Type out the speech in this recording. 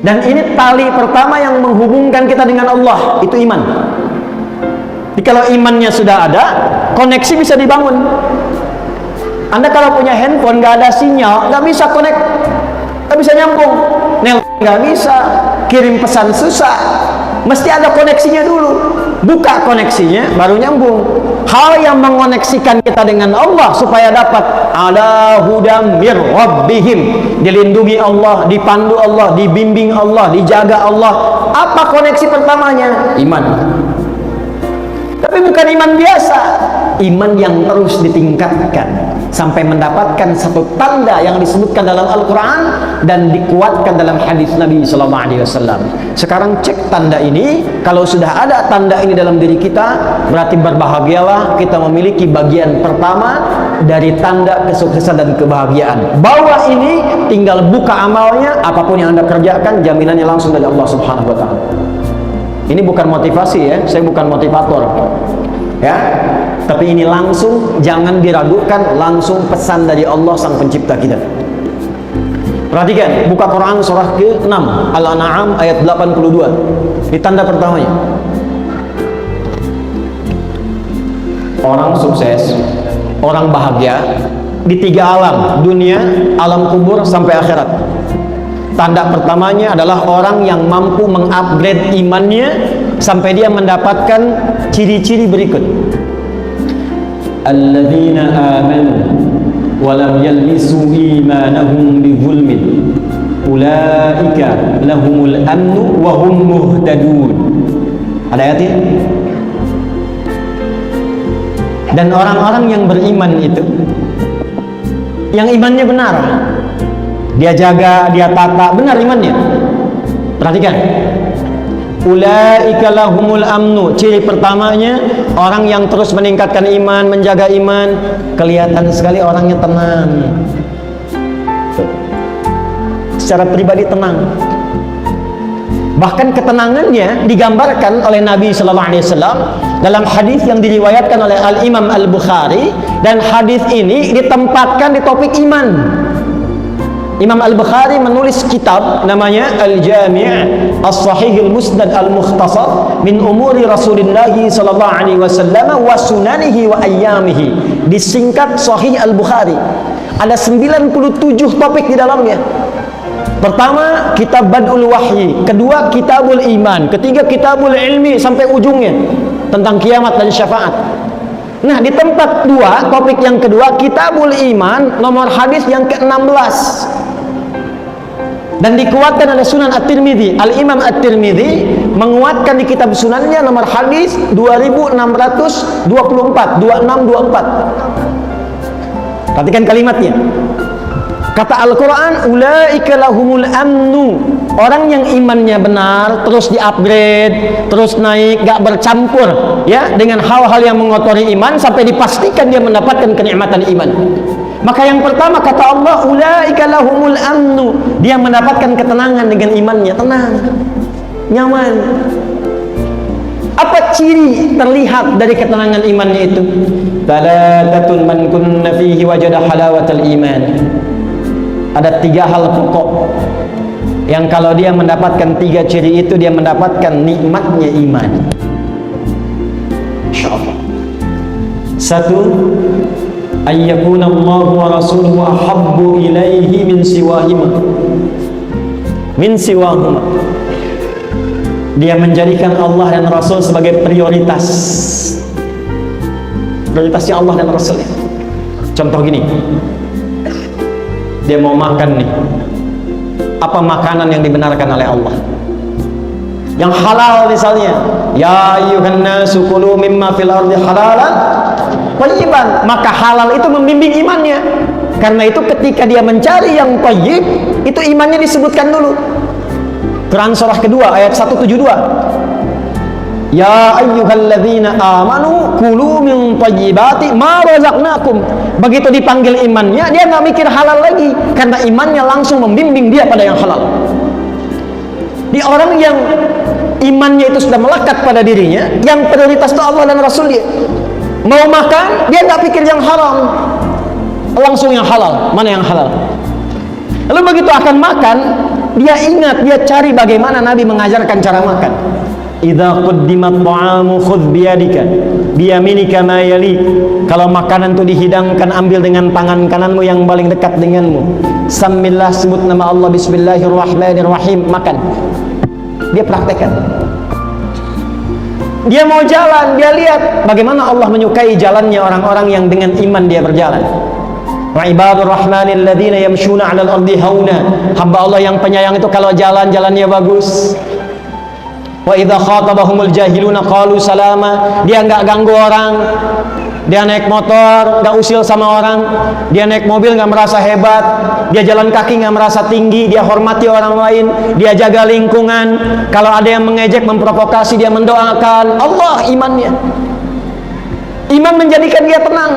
Dan ini tali pertama yang menghubungkan kita dengan Allah, itu iman. Jadi kalau imannya sudah ada, koneksi bisa dibangun. Anda kalau punya handphone nggak ada sinyal, nggak bisa connect, nggak bisa nyambung, nelpon nggak bisa, kirim pesan susah, mesti ada koneksinya dulu. Buka koneksinya, baru nyambung. Hal yang mengoneksikan kita dengan Allah supaya dapat ala hudam mir rabbihim, dilindungi Allah, dipandu Allah, dibimbing Allah, dijaga Allah. Apa koneksi pertamanya? Iman. Tapi bukan iman biasa, iman yang terus ditingkatkan sampai mendapatkan satu tanda yang disebutkan dalam Al-Quran dan dikuatkan dalam hadis Nabi SAW. Sekarang cek tanda ini. Kalau sudah ada tanda ini dalam diri kita, berarti berbahagialah kita memiliki bagian pertama dari tanda kesuksesan dan kebahagiaan. Bawa ini, tinggal buka amalnya, apapun yang Anda kerjakan, jaminannya langsung dari Allah Subhanahu wa Ta'ala. Ini bukan motivasi ya, saya bukan motivator ya, tapi ini langsung, jangan diragukan, langsung pesan dari Allah sang pencipta kita. Perhatikan, buka Quran surah ke-6 Al-An'am ayat 82. Di tanda pertamanya, orang sukses, orang bahagia di 3 alam, dunia, alam kubur sampai akhirat. Tanda pertamanya adalah orang yang mampu mengupgrade imannya sampai dia mendapatkan ciri-ciri berikut. Alladzina amanu wa lam yalbisu imanahum bizulmin ulaika lahumul amnu wa hum muhtadun. Ada ayatnya? Dan orang-orang yang beriman itu, yang imannya benar, dia jaga, dia tata, benar imannya. Perhatikan, ulaika lahumul amnu. Ciri pertamanya, orang yang terus meningkatkan iman, menjaga iman, kelihatan sekali orangnya tenang. Secara pribadi tenang. Bahkan ketenangannya digambarkan oleh Nabi Sallallahu Alaihi Wasallam dalam hadis yang diriwayatkan oleh Al Imam Al Bukhari, dan hadis ini ditempatkan di topik iman. Imam Al-Bukhari menulis kitab namanya Al-Jami' As-Sahih Al-Musnad Al-Mukhtasar min umuri Rasulullah sallallahu alaihi wasallam wa sunanihi wa ayyamihi. Disingkat Sahih Al-Bukhari. Ada 97 topik di dalamnya. Pertama, kitab Badul Wahyi, kedua Kitabul Iman, ketiga Kitabul Ilmi sampai ujungnya tentang kiamat dan syafaat. Nah, di tempat 2, topik yang kedua, Kitabul Iman, nomor hadis yang ke-16. Dan dikuatkan oleh Sunan At-Tirmidzi. Al-Imam At-Tirmidzi menguatkan di kitab sunannya nomor hadis 2624, 2624. Perhatikan kalimatnya. Kata Al-Quran, ulaika lahumul amnu. Orang yang imannya benar, terus di-upgrade, terus naik, gak bercampur ya dengan hal-hal yang mengotori iman sampai dipastikan dia mendapatkan kenikmatan iman. Maka yang pertama kata Allah, ulaika lahumul amnu. Dia mendapatkan ketenangan dengan imannya, tenang, nyaman. Apa ciri terlihat dari ketenangan imannya itu? Talatatun man kunna fihi wajada halawatal iman. Ada 3 hal pokok yang kalau dia mendapatkan 3 ciri itu, dia mendapatkan nikmatnya iman. Insyaallah. 1, ayyakuna Allah wa rasuluhu ahabbu ilaihi min siwahima. Min siwahuma. Dia menjadikan Allah dan Rasul sebagai prioritas. Prioritasnya Allah dan Rasulnya. Contoh gini, dia mau makan nih, apa makanan yang dibenarkan oleh Allah? Yang halal misalnya, ya ayyuhan nasu kulu mimma fil ardi halalan thayyiban. Maka halal itu membimbing imannya. Karena itu ketika dia mencari yang thayyib, itu imannya disebutkan dulu. Quran surah kedua ayat 172. Ya ayyuhalladzina amanu kulu min thayyibati ma razaqnakum. Begitu dipanggil imannya, dia nggak mikir halal lagi, karena imannya langsung membimbing dia pada yang halal. Di orang yang imannya itu sudah melekat pada dirinya, yang prioritas itu Allah dan Rasul dia. Mau makan, dia nggak pikir yang haram, langsung yang halal. Mana yang halal? Lalu begitu akan makan, dia ingat, dia cari bagaimana Nabi mengajarkan cara makan. Idza quddimat ta'amu khudh biyadika biyaminika ma yali. Kalau makanan itu dihidangkan, ambil dengan tangan kananmu yang paling dekat denganmu. Samillah, sebut nama Allah, bismillahirrahmanirrahim, makan. Dia praktekkan. Dia mau jalan, dia lihat bagaimana Allah menyukai jalannya orang-orang yang dengan iman dia berjalan. Wa ibadur rahmanil ladzina yamshuna 'alal ardi hauna. Hamba Allah yang penyayang itu kalau jalan, jalannya bagus. Wa idza khatabahumul jahiluna qalu salama. Dia enggak ganggu orang. Dia naik motor enggak usil sama orang. Dia naik mobil enggak merasa hebat. Dia jalan kaki enggak merasa tinggi. Dia hormati orang lain. Dia jaga lingkungan. Kalau ada yang mengejek, memprovokasi, dia mendoakan. Allah imannya. Iman menjadikan dia tenang.